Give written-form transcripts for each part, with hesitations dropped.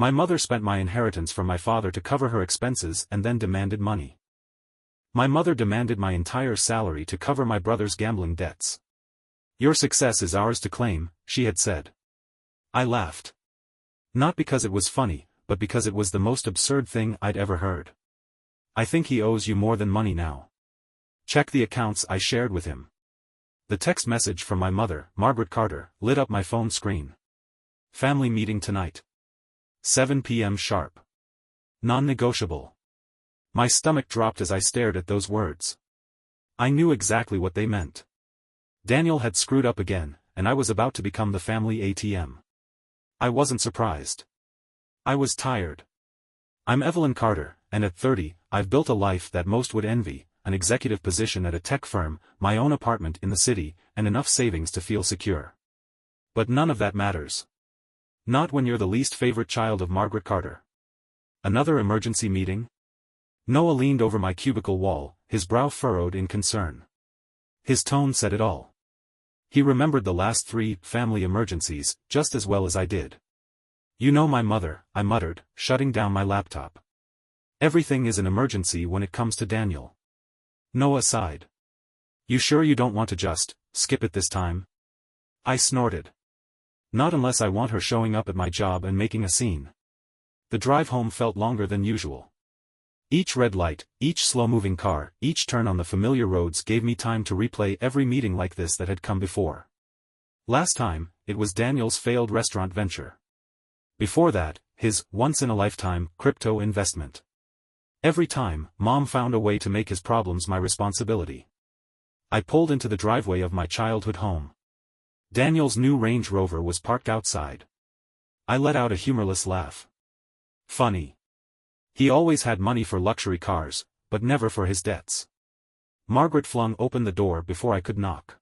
My mother spent my inheritance from my father to cover her expenses and then demanded money. My mother demanded my entire salary to cover my brother's gambling debts. Your success is ours to claim, she had said. I laughed. Not because it was funny, but because it was the most absurd thing I'd ever heard. I think he owes you more than money now. Check the accounts, I shared with him. The text message from my mother, Margaret Carter, lit up my phone screen. Family meeting tonight. 7 p.m. sharp. Non-negotiable. My stomach dropped as I stared at those words. I knew exactly what they meant. Daniel had screwed up again, and I was about to become the family ATM. I wasn't surprised. I was tired. I'm Evelyn Carter, and at 30, I've built a life that most would envy, an executive position at a tech firm, my own apartment in the city, and enough savings to feel secure. But none of that matters. Not when you're the least favorite child of Margaret Carter. Another emergency meeting? Noah leaned over my cubicle wall, his brow furrowed in concern. His tone said it all. He remembered the last 3 family emergencies just as well as I did. You know my mother, I muttered, shutting down my laptop. Everything is an emergency when it comes to Daniel. Noah sighed. You sure you don't want to just skip it this time? I snorted. Not unless I want her showing up at my job and making a scene. The drive home felt longer than usual. Each red light, each slow-moving car, each turn on the familiar roads gave me time to replay every meeting like this that had come before. Last time, it was Daniel's failed restaurant venture. Before that, his once-in-a-lifetime crypto investment. Every time, Mom found a way to make his problems my responsibility. I pulled into the driveway of my childhood home. Daniel's new Range Rover was parked outside. I let out a humorless laugh. Funny. He always had money for luxury cars, but never for his debts. Margaret flung open the door before I could knock.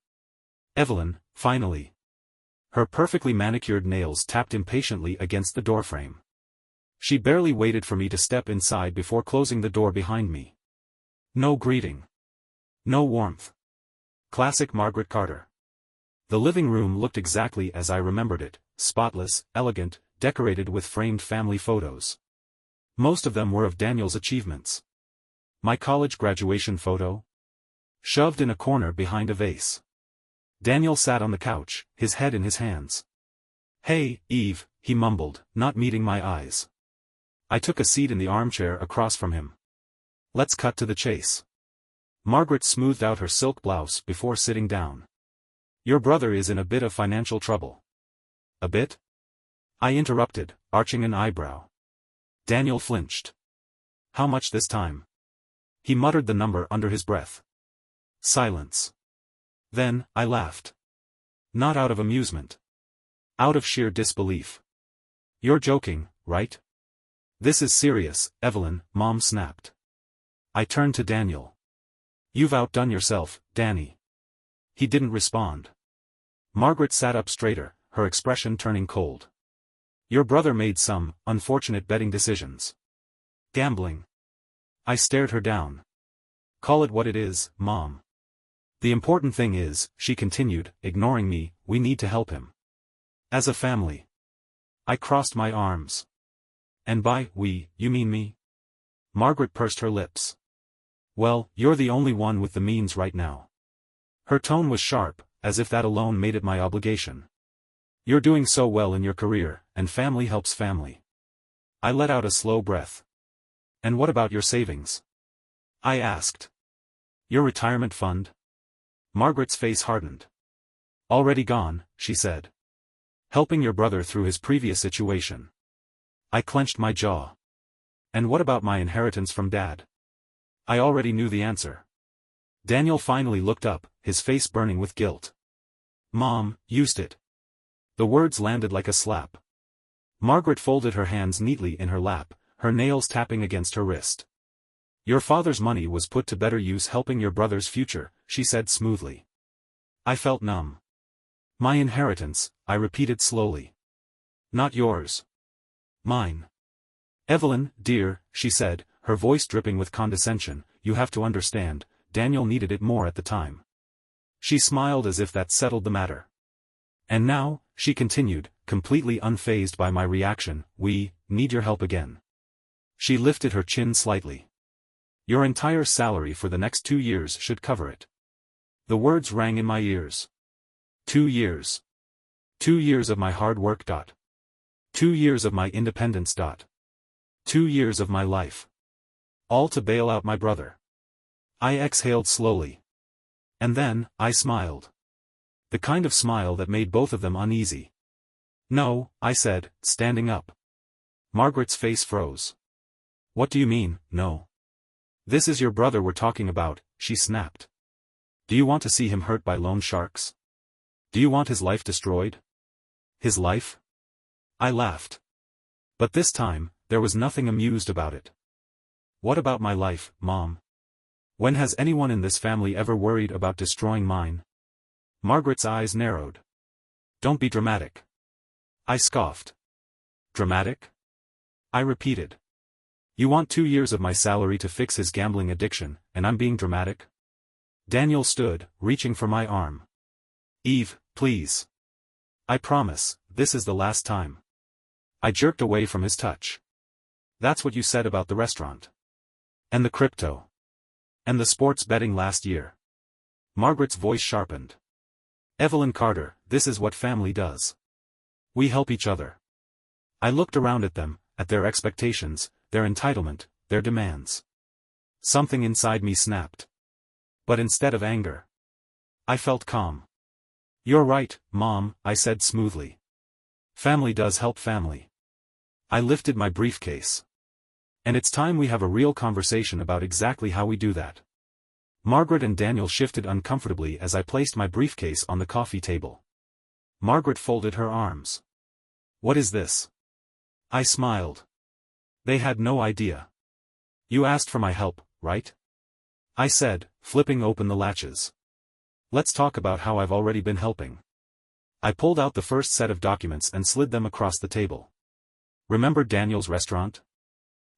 Evelyn, finally. Her perfectly manicured nails tapped impatiently against the doorframe. She barely waited for me to step inside before closing the door behind me. No greeting. No warmth. Classic Margaret Carter. The living room looked exactly as I remembered it, spotless, elegant, decorated with framed family photos. Most of them were of Daniel's achievements. My college graduation photo? Shoved in a corner behind a vase. Daniel sat on the couch, his head in his hands. Hey, Eve, he mumbled, not meeting my eyes. I took a seat in the armchair across from him. Let's cut to the chase. Margaret smoothed out her silk blouse before sitting down. Your brother is in a bit of financial trouble. A bit? I interrupted, arching an eyebrow. Daniel flinched. How much this time? He muttered the number under his breath. Silence. Then, I laughed. Not out of amusement. Out of sheer disbelief. You're joking, right? This is serious, Evelyn, Mom snapped. I turned to Daniel. You've outdone yourself, Danny. He didn't respond. Margaret sat up straighter, her expression turning cold. Your brother made some unfortunate betting decisions. Gambling. I stared her down. Call it what it is, Mom. The important thing is, she continued, ignoring me, we need to help him. As a family. I crossed my arms. And by we, you mean me? Margaret pursed her lips. Well, you're the only one with the means right now. Her tone was sharp, as if that alone made it my obligation. You're doing so well in your career, and family helps family. I let out a slow breath. And what about your savings? I asked. Your retirement fund? Margaret's face hardened. Already gone, she said. Helping your brother through his previous situation. I clenched my jaw. And what about my inheritance from Dad? I already knew the answer. Daniel finally looked up, his face burning with guilt. Mom, used it. The words landed like a slap. Margaret folded her hands neatly in her lap, her nails tapping against her wrist. Your father's money was put to better use helping your brother's future, she said smoothly. I felt numb. My inheritance, I repeated slowly. Not yours. Mine. Evelyn, dear, she said, her voice dripping with condescension, you have to understand, Daniel needed it more at the time. She smiled as if that settled the matter. And now, she continued, completely unfazed by my reaction, we need your help again. She lifted her chin slightly. Your entire salary for the next 2 years should cover it. The words rang in my ears. 2 years. 2 years of my hard work. 2 years of my independence. 2 years of my life. All to bail out my brother. I exhaled slowly. And then, I smiled. The kind of smile that made both of them uneasy. No, I said, standing up. Margaret's face froze. What do you mean, no? This is your brother we're talking about, she snapped. Do you want to see him hurt by loan sharks? Do you want his life destroyed? His life? I laughed. But this time, there was nothing amused about it. What about my life, Mom? When has anyone in this family ever worried about destroying mine? Margaret's eyes narrowed. Don't be dramatic. I scoffed. Dramatic? I repeated. You want 2 years of my salary to fix his gambling addiction, and I'm being dramatic? Daniel stood, reaching for my arm. Eve, please. I promise, this is the last time. I jerked away from his touch. That's what you said about the restaurant. And the crypto. And the sports betting last year. Margaret's voice sharpened. Evelyn Carter, this is what family does. We help each other. I looked around at them, at their expectations, their entitlement, their demands. Something inside me snapped. But instead of anger, I felt calm. You're right, Mom, I said smoothly. Family does help family. I lifted my briefcase. And it's time we have a real conversation about exactly how we do that. Margaret and Daniel shifted uncomfortably as I placed my briefcase on the coffee table. Margaret folded her arms. What is this? I smiled. They had no idea. You asked for my help, right? I said, flipping open the latches. Let's talk about how I've already been helping. I pulled out the first set of documents and slid them across the table. Remember Daniel's restaurant?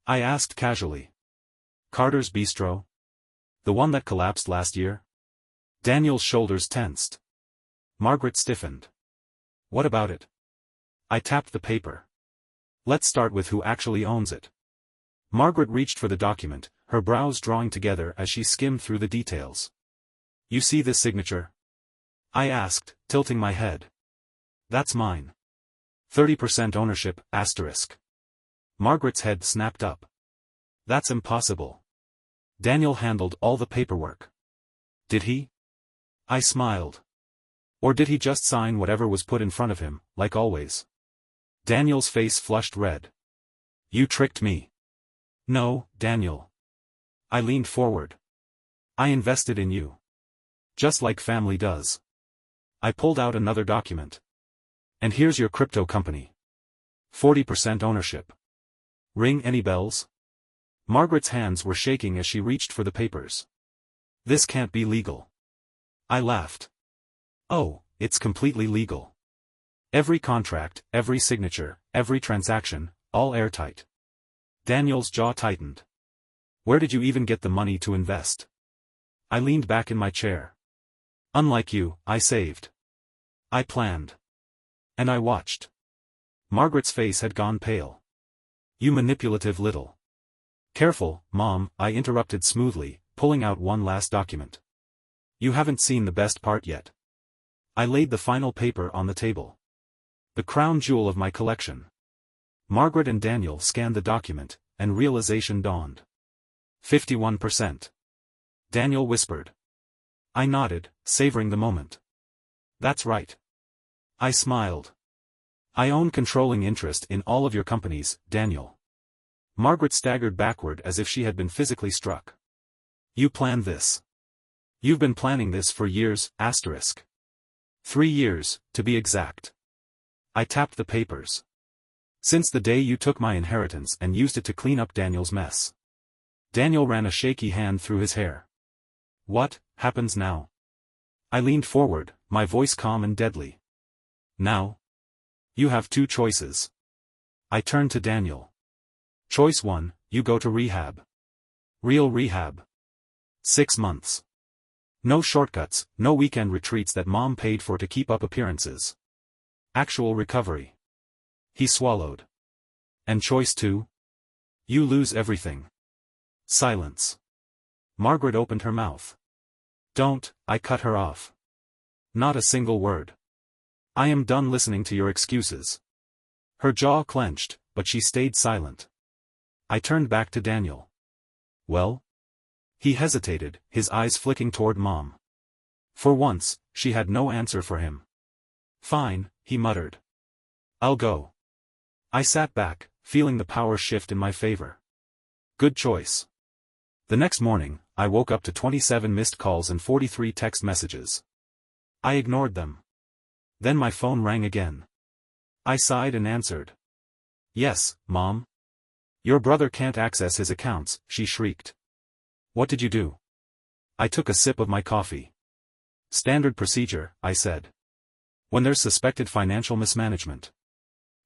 I asked casually. Carter's Bistro? The one that collapsed last year? Daniel's shoulders tensed. Margaret stiffened. What about it? I tapped the paper. Let's start with who actually owns it. Margaret reached for the document, her brows drawing together as she skimmed through the details. You see this signature? I asked, tilting my head. That's mine. 30% ownership, asterisk. Margaret's head snapped up. That's impossible. Daniel handled all the paperwork. Did he? I smiled. Or did he just sign whatever was put in front of him, like always? Daniel's face flushed red. You tricked me. No, Daniel. I leaned forward. I invested in you. Just like family does. I pulled out another document. And here's your crypto company. 40% ownership. Ring any bells? Margaret's hands were shaking as she reached for the papers. This can't be legal. I laughed. Oh, it's completely legal. Every contract, every signature, every transaction, all airtight. Daniel's jaw tightened. Where did you even get the money to invest? I leaned back in my chair. Unlike you, I saved. I planned. And I watched. Margaret's face had gone pale. You manipulative little. Careful, Mom, I interrupted smoothly, pulling out one last document. You haven't seen the best part yet. I laid the final paper on the table. The crown jewel of my collection. Margaret and Daniel scanned the document, and realization dawned. 51%. Daniel whispered. I nodded, savoring the moment. That's right. I smiled. I own controlling interest in all of your companies, Daniel. Margaret staggered backward as if she had been physically struck. You planned this. You've been planning this for years, asterisk. 3 years, to be exact. I tapped the papers. Since the day you took my inheritance and used it to clean up Daniel's mess. Daniel ran a shaky hand through his hair. What happens now? I leaned forward, my voice calm and deadly. Now? You have 2 choices. I turned to Daniel. Choice 1, you go to rehab. Real rehab. 6 months. No shortcuts, no weekend retreats that Mom paid for to keep up appearances. Actual recovery. He swallowed. And choice two? You lose everything. Silence. Margaret opened her mouth. Don't, I cut her off. Not a single word. I am done listening to your excuses. Her jaw clenched, but she stayed silent. I turned back to Daniel. Well? He hesitated, his eyes flicking toward Mom. For once, she had no answer for him. Fine, he muttered. I'll go. I sat back, feeling the power shift in my favor. Good choice. The next morning, I woke up to 27 missed calls and 43 text messages. I ignored them. Then my phone rang again. I sighed and answered. Yes, Mom. Your brother can't access his accounts, she shrieked. What did you do? I took a sip of my coffee. Standard procedure, I said. When there's suspected financial mismanagement.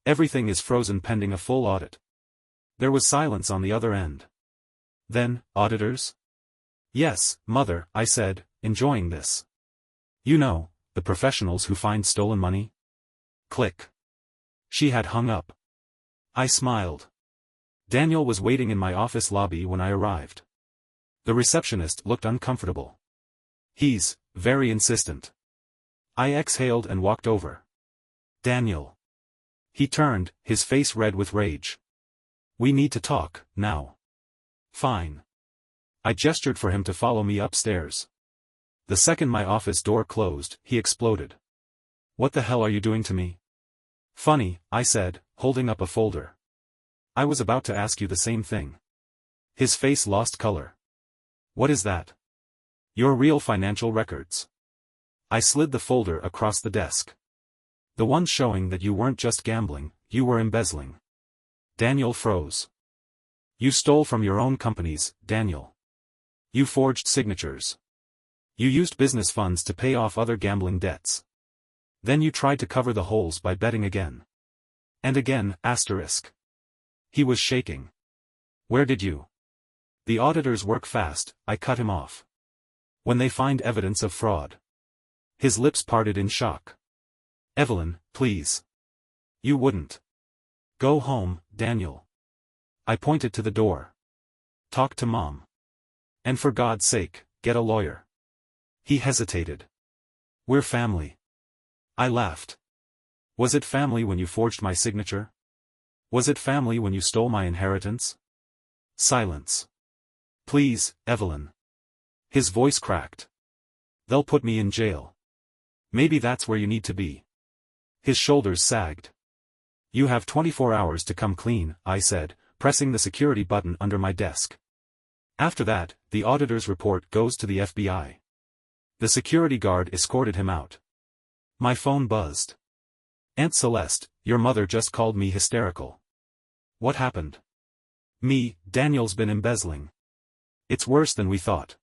Everything is frozen pending a full audit. There was silence on the other end. Then, auditors? Yes, Mother, I said, enjoying this. You know, the professionals who find stolen money? Click. She had hung up. I smiled. Daniel was waiting in my office lobby when I arrived. The receptionist looked uncomfortable. He's very insistent. I exhaled and walked over. Daniel. He turned, his face red with rage. We need to talk, now. Fine. I gestured for him to follow me upstairs. The second my office door closed, he exploded. What the hell are you doing to me? Funny, I said, holding up a folder. I was about to ask you the same thing. His face lost color. What is that? Your real financial records. I slid the folder across the desk. The ones showing that you weren't just gambling, you were embezzling. Daniel froze. You stole from your own companies, Daniel. You forged signatures. You used business funds to pay off other gambling debts. Then you tried to cover the holes by betting again. And again, asterisk. He was shaking. Where did you? The auditors work fast, I cut him off. When they find evidence of fraud. His lips parted in shock. Evelyn, please. You wouldn't. Go home, Daniel. I pointed to the door. Talk to Mom. And for God's sake, get a lawyer. He hesitated. We're family. I laughed. Was it family when you forged my signature? Was it family when you stole my inheritance? Silence. Please, Evelyn. His voice cracked. They'll put me in jail. Maybe that's where you need to be. His shoulders sagged. You have 24 hours to come clean, I said, pressing the security button under my desk. After that, the auditor's report goes to the FBI. The security guard escorted him out. My phone buzzed. Aunt Celeste, your mother just called me hysterical. What happened? Me, Daniel's been embezzling. It's worse than we thought.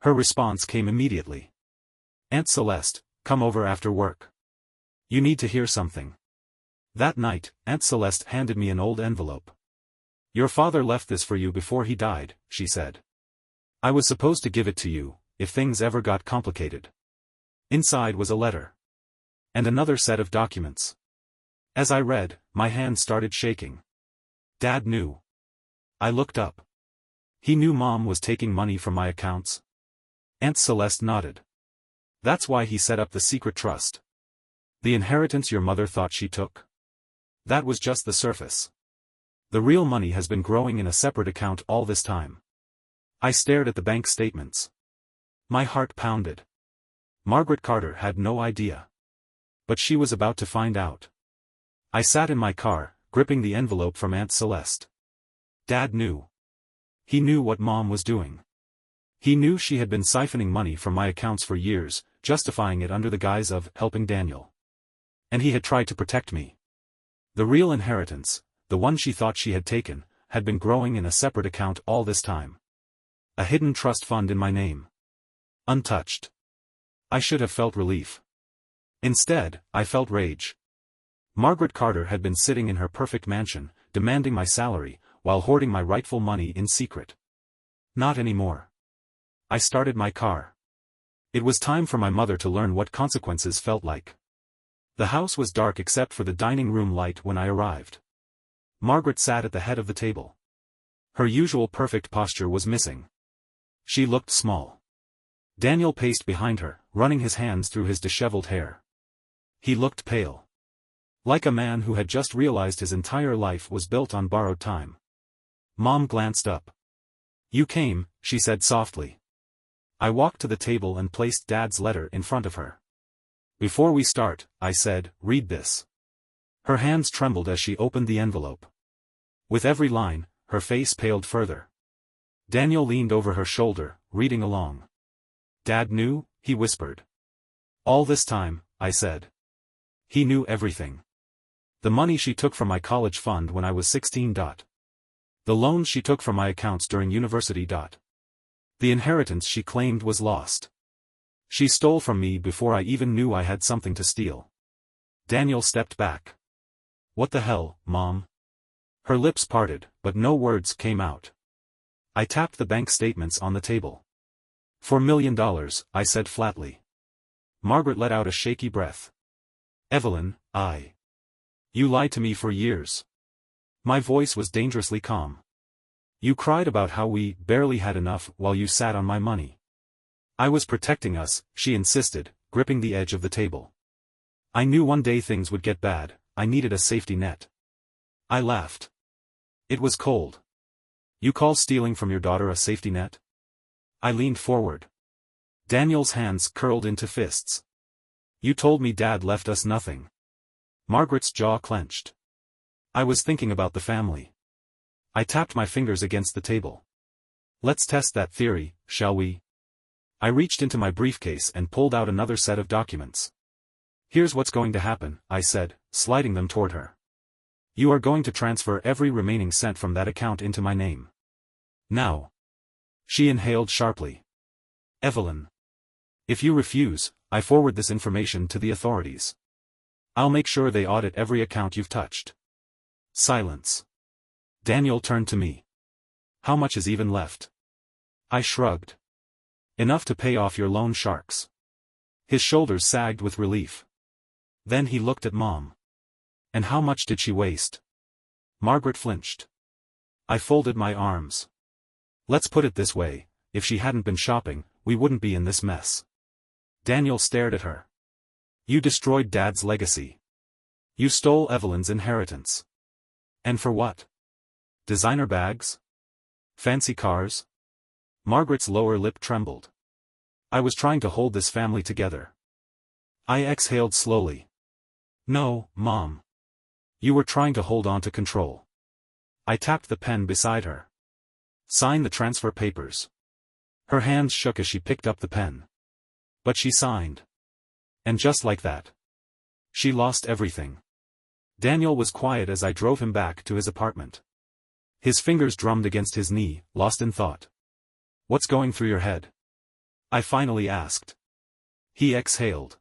Her response came immediately. Aunt Celeste, come over after work. You need to hear something. That night, Aunt Celeste handed me an old envelope. Your father left this for you before he died, she said. I was supposed to give it to you, if things ever got complicated. Inside was a letter. And another set of documents. As I read, my hand started shaking. Dad knew. I looked up. He knew Mom was taking money from my accounts. Aunt Celeste nodded. That's why he set up the secret trust. The inheritance your mother thought she took? That was just the surface. The real money has been growing in a separate account all this time. I stared at the bank statements. My heart pounded. Margaret Carter had no idea. But she was about to find out. I sat in my car, gripping the envelope from Aunt Celeste. Dad knew. He knew what Mom was doing. He knew she had been siphoning money from my accounts for years, justifying it under the guise of helping Daniel. And he had tried to protect me. The real inheritance, the one she thought she had taken, had been growing in a separate account all this time. A hidden trust fund in my name. Untouched. I should have felt relief. Instead, I felt rage. Margaret Carter had been sitting in her perfect mansion, demanding my salary, while hoarding my rightful money in secret. Not anymore. I started my car. It was time for my mother to learn what consequences felt like. The house was dark except for the dining room light when I arrived. Margaret sat at the head of the table. Her usual perfect posture was missing. She looked small. Daniel paced behind her, running his hands through his disheveled hair. He looked pale. Like a man who had just realized his entire life was built on borrowed time. Mom glanced up. "You came," she said softly. I walked to the table and placed Dad's letter in front of her. "Before we start," I said, "read this." Her hands trembled as she opened the envelope. With every line, her face paled further. Daniel leaned over her shoulder, reading along. "Dad knew?" he whispered. "All this time," I said. "He knew everything. The money she took from my college fund when I was 16. The loans she took from my accounts during university. The inheritance she claimed was lost. She stole from me before I even knew I had something to steal." Daniel stepped back. "What the hell, Mom?" Her lips parted, but no words came out. I tapped the bank statements on the table. $4 million, I said flatly. Margaret let out a shaky breath. "Evelyn, You lied to me for years." My voice was dangerously calm. "You cried about how we barely had enough while you sat on my money." "I was protecting us," she insisted, gripping the edge of the table. "I knew one day things would get bad, I needed a safety net." I laughed. It was cold. "You call stealing from your daughter a safety net?" I leaned forward. Daniel's hands curled into fists. "You told me Dad left us nothing." Margaret's jaw clenched. I was thinking about the family. I tapped my fingers against the table. "Let's test that theory, shall we?" I reached into my briefcase and pulled out another set of documents. "Here's what's going to happen," I said, sliding them toward her. "You are going to transfer every remaining cent from that account into my name. Now." She inhaled sharply. "Evelyn. If you refuse, I forward this information to the authorities. I'll make sure they audit every account you've touched." Silence. Daniel turned to me. "How much is even left?" I shrugged. "Enough to pay off your loan sharks." His shoulders sagged with relief. Then he looked at Mom. "And how much did she waste?" Margaret flinched. I folded my arms. "Let's put it this way, if she hadn't been shopping, we wouldn't be in this mess." Daniel stared at her. "You destroyed Dad's legacy. You stole Evelyn's inheritance. And for what? Designer bags? Fancy cars?" Margaret's lower lip trembled. "I was trying to hold this family together." I exhaled slowly. "No, Mom. You were trying to hold on to control." I tapped the pen beside her. "Sign the transfer papers." Her hands shook as she picked up the pen. But she signed. And just like that, she lost everything. Daniel was quiet as I drove him back to his apartment. His fingers drummed against his knee, lost in thought. "What's going through your head?" I finally asked. He exhaled.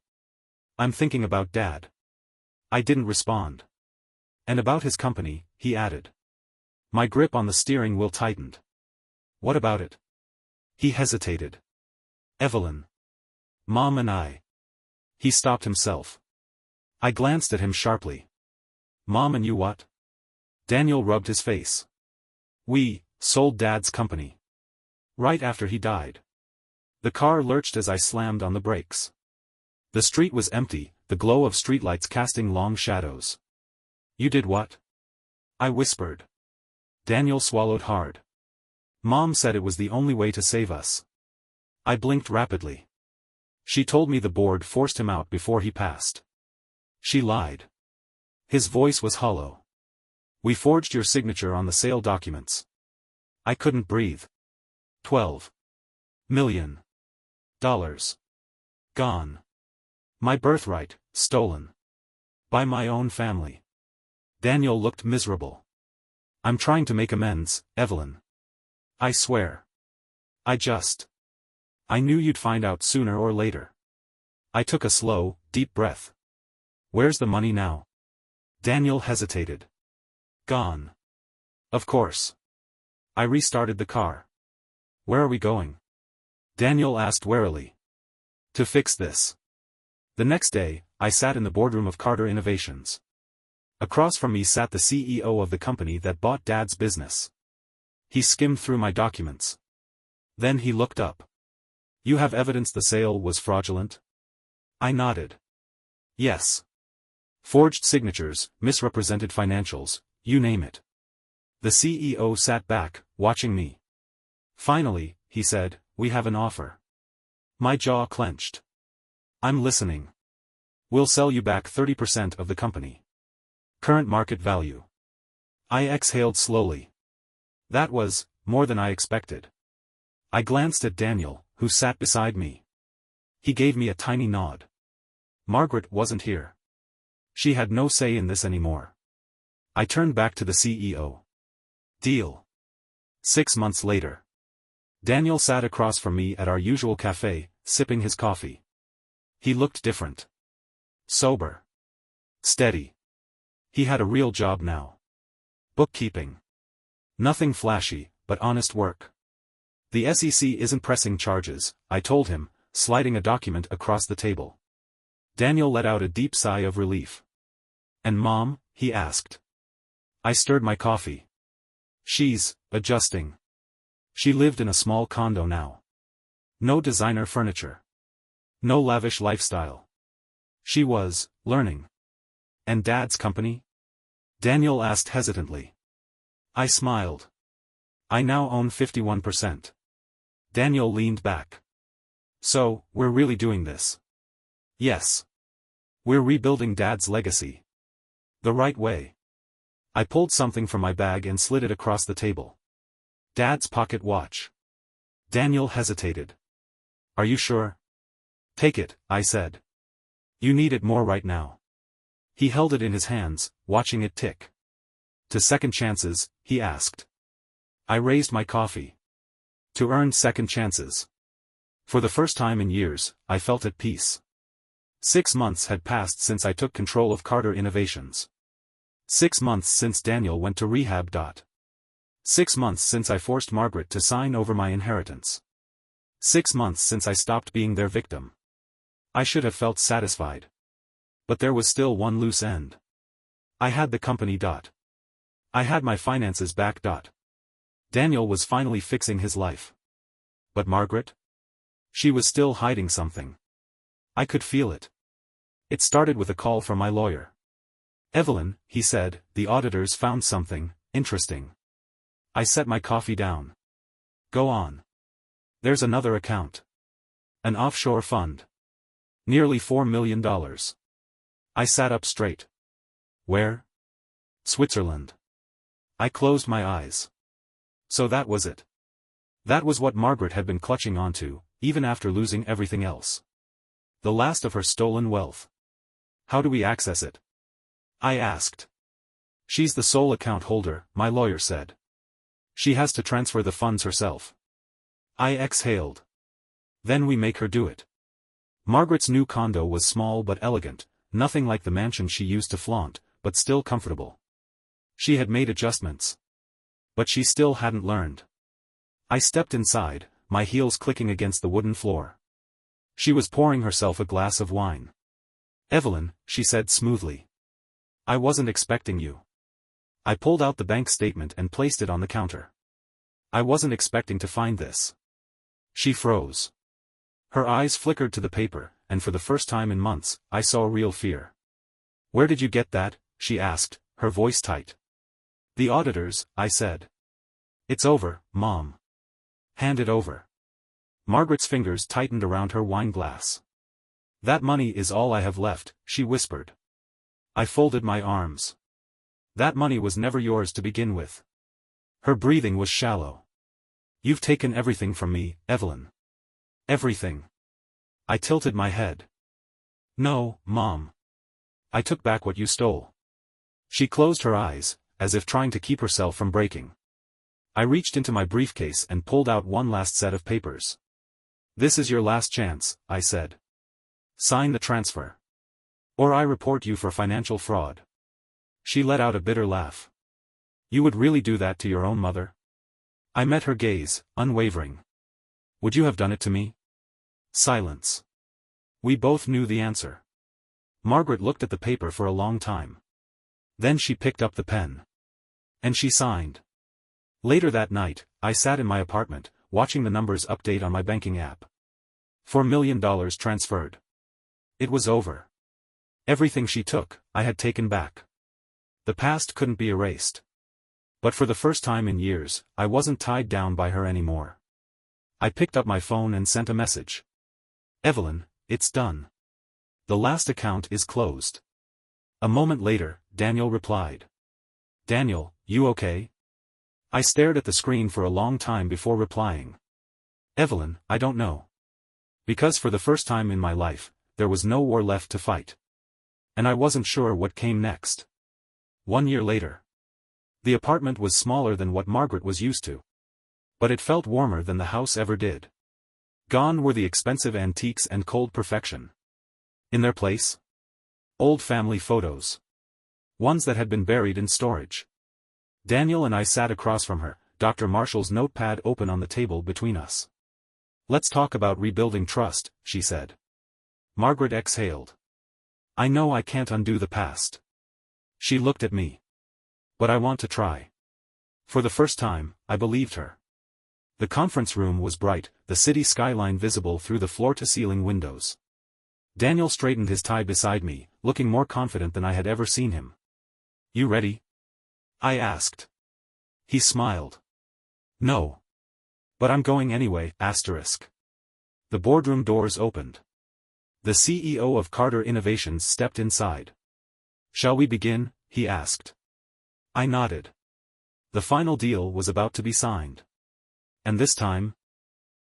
"I'm thinking about Dad." I didn't respond. "And about his company," he added. My grip on the steering wheel tightened. "What about it?" He hesitated. "Evelyn. Mom and I." He stopped himself. I glanced at him sharply. "Mom and you what?" Daniel rubbed his face. "We sold Dad's company. Right after he died." The car lurched as I slammed on the brakes. The street was empty, the glow of streetlights casting long shadows. "You did what?" I whispered. Daniel swallowed hard. "Mom said it was the only way to save us." I blinked rapidly. "She told me the board forced him out before he passed." She lied. His voice was hollow. "We forged your signature on the sale documents." I couldn't breathe. $12 million. Gone. My birthright, stolen. By my own family. Daniel looked miserable. "I'm trying to make amends, Evelyn. I swear. I knew you'd find out sooner or later." I took a slow, deep breath. "Where's the money now?" Daniel hesitated. "Gone. Of course." I restarted the car. "Where are we going?" Daniel asked warily. "To fix this." The next day, I sat in the boardroom of Carter Innovations. Across from me sat the CEO of the company that bought Dad's business. He skimmed through my documents. Then he looked up. "You have evidence the sale was fraudulent?" I nodded. "Yes. Forged signatures, misrepresented financials, you name it." The CEO sat back, watching me. "Finally," he said, "we have an offer." My jaw clenched. "I'm listening." "We'll sell you back 30% of the company. Current market value." I exhaled slowly. That was more than I expected. I glanced at Daniel, who sat beside me. He gave me a tiny nod. Margaret wasn't here. She had no say in this anymore. I turned back to the CEO. "Deal." 6 months later. Daniel sat across from me at our usual cafe, sipping his coffee. He looked different. Sober. Steady. He had a real job now. Bookkeeping. Nothing flashy, but honest work. "The SEC isn't pressing charges," I told him, sliding a document across the table. Daniel let out a deep sigh of relief. "And Mom?" he asked. I stirred my coffee. "She's adjusting. She lived in a small condo now. No designer furniture. No lavish lifestyle. She was learning." "And Dad's company?" Daniel asked hesitantly. I smiled. "I now own 51%. Daniel leaned back. "So, we're really doing this?" "Yes. We're rebuilding Dad's legacy. The right way." I pulled something from my bag and slid it across the table. "Dad's pocket watch." Daniel hesitated. "Are you sure?" "Take it," I said. "You need it more right now." He held it in his hands, watching it tick. "To second chances?" he asked. I raised my coffee. "To earn second chances." For the first time in years, I felt at peace. 6 months had passed since I took control of Carter Innovations. 6 months since Daniel went to rehab. 6 months since I forced Margaret to sign over my inheritance. 6 months since I stopped being their victim. I should have felt satisfied. But there was still one loose end. I had the company. I had my finances back. Daniel was finally fixing his life. But Margaret? She was still hiding something. I could feel it. It started with a call from my lawyer. "Evelyn," he said, "the auditors found something interesting." I set my coffee down. "Go on." "There's another account. An offshore fund. Nearly $4 million. I sat up straight. "Where?" "Switzerland." I closed my eyes. So that was it. That was what Margaret had been clutching onto, even after losing everything else. The last of her stolen wealth. "How do we access it?" I asked. "She's the sole account holder," my lawyer said. "She has to transfer the funds herself." I exhaled. "Then we make her do it." Margaret's new condo was small but elegant, nothing like the mansion she used to flaunt, but still comfortable. She had made adjustments. But she still hadn't learned. I stepped inside, my heels clicking against the wooden floor. She was pouring herself a glass of wine. "Evelyn," she said smoothly. "I wasn't expecting you." I pulled out the bank statement and placed it on the counter. "I wasn't expecting to find this." She froze. Her eyes flickered to the paper, and for the first time in months, I saw real fear. "Where did you get that?" she asked, her voice tight. "The auditors," I said. "It's over, Mom." "Hand it over." Margaret's fingers tightened around her wine glass. "That money is all I have left," she whispered. I folded my arms. "That money was never yours to begin with." Her breathing was shallow. "You've taken everything from me, Evelyn." "Everything." I tilted my head. "No, Mom. I took back what you stole." She closed her eyes, as if trying to keep herself from breaking. I reached into my briefcase and pulled out one last set of papers. "This is your last chance," I said. "Sign the transfer. Or I report you for financial fraud." She let out a bitter laugh. "You would really do that to your own mother?" I met her gaze, unwavering. "Would you have done it to me?" Silence. We both knew the answer. Margaret looked at the paper for a long time. Then she picked up the pen. And she signed. Later that night, I sat in my apartment, watching the numbers update on my banking app. $4 million transferred. It was over. Everything she took, I had taken back. The past couldn't be erased. But for the first time in years, I wasn't tied down by her anymore. I picked up my phone and sent a message. Evelyn, it's done. The last account is closed. A moment later, Daniel replied. Daniel, you okay? I stared at the screen for a long time before replying. Evelyn, I don't know. Because for the first time in my life, there was no war left to fight. And I wasn't sure what came next. 1 year later. The apartment was smaller than what Margaret was used to. But it felt warmer than the house ever did. Gone were the expensive antiques and cold perfection. In their place? Old family photos. Ones that had been buried in storage. Daniel and I sat across from her, Dr. Marshall's notepad open on the table between us. Let's talk about rebuilding trust, she said. Margaret exhaled. I know I can't undo the past. She looked at me. But I want to try. For the first time, I believed her. The conference room was bright, the city skyline visible through the floor-to-ceiling windows. Daniel straightened his tie beside me, looking more confident than I had ever seen him. You ready? I asked. He smiled. No. But I'm going anyway, asterisk. The boardroom doors opened. The CEO of Carter Innovations stepped inside. Shall we begin? He asked. I nodded. The final deal was about to be signed. And this time?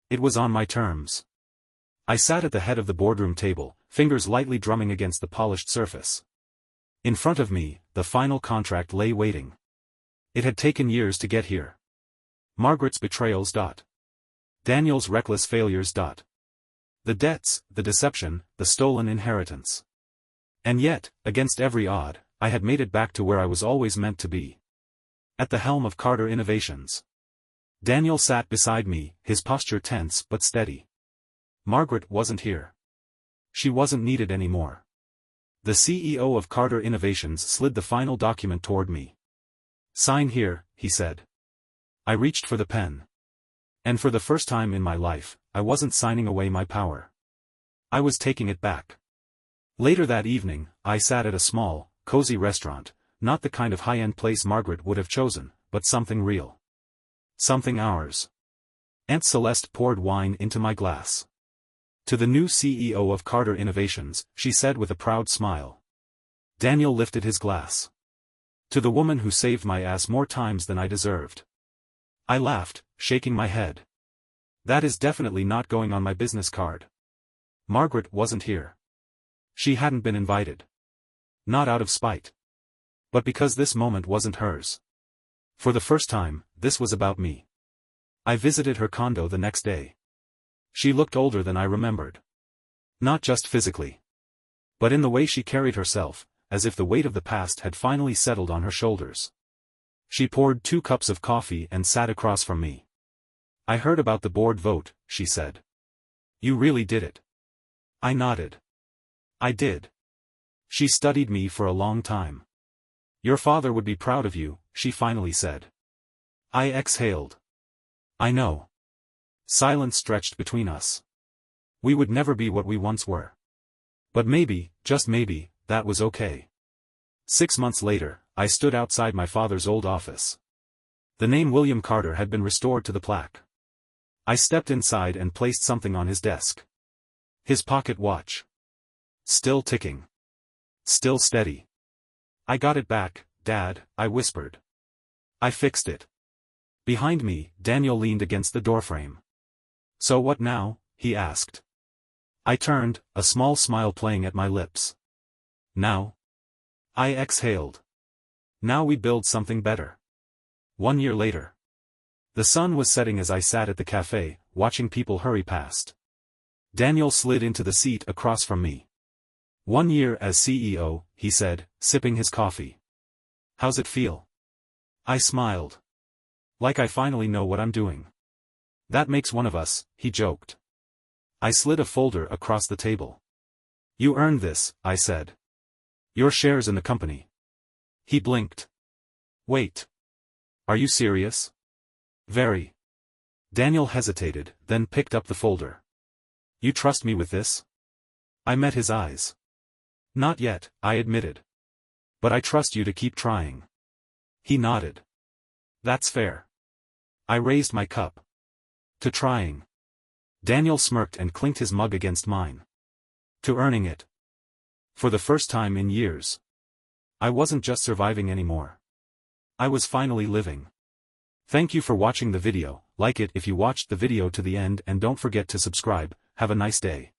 It was on my terms. I sat at the head of the boardroom table, fingers lightly drumming against the polished surface. In front of me, the final contract lay waiting. It had taken years to get here. Margaret's betrayals. Daniel's reckless failures. The debts, the deception, the stolen inheritance. And yet, against every odd, I had made it back to where I was always meant to be. At the helm of Carter Innovations. Daniel sat beside me, his posture tense but steady. Margaret wasn't here. She wasn't needed anymore. The CEO of Carter Innovations slid the final document toward me. Sign here, he said. I reached for the pen. And for the first time in my life, I wasn't signing away my power. I was taking it back. Later that evening, I sat at a small, cozy restaurant, not the kind of high-end place Margaret would have chosen, but something real. Something ours. Aunt Celeste poured wine into my glass. To the new CEO of Carter Innovations, she said with a proud smile. Daniel lifted his glass. To the woman who saved my ass more times than I deserved. I laughed, shaking my head. That is definitely not going on my business card. Margaret wasn't here. She hadn't been invited. Not out of spite. But because this moment wasn't hers. For the first time, this was about me. I visited her condo the next day. She looked older than I remembered. Not just physically. But in the way she carried herself, as if the weight of the past had finally settled on her shoulders. She poured 2 cups of coffee and sat across from me. I heard about the board vote, she said. You really did it. I nodded. I did. She studied me for a long time. Your father would be proud of you, she finally said. I exhaled. I know. Silence stretched between us. We would never be what we once were. But maybe, just maybe, that was okay. 6 months later, I stood outside my father's old office. The name William Carter had been restored to the plaque. I stepped inside and placed something on his desk. His pocket watch. Still ticking. Still steady. I got it back, Dad, I whispered. I fixed it. Behind me, Daniel leaned against the doorframe. So what now? He asked. I turned, a small smile playing at my lips. Now? I exhaled. Now we build something better. 1 year later. The sun was setting as I sat at the cafe, watching people hurry past. Daniel slid into the seat across from me. 1 year as CEO, he said, sipping his coffee. How's it feel? I smiled. Like I finally know what I'm doing. That makes one of us, he joked. I slid a folder across the table. You earned this, I said. Your shares in the company. He blinked. Wait. Are you serious? Very. Daniel hesitated, then picked up the folder. You trust me with this? I met his eyes. Not yet, I admitted. But I trust you to keep trying. He nodded. That's fair. I raised my cup. To trying. Daniel smirked and clinked his mug against mine. To earning it. For the first time in years. I wasn't just surviving anymore. I was finally living. Thank you for watching the video, like it if you watched the video to the end and don't forget to subscribe. Have a nice day.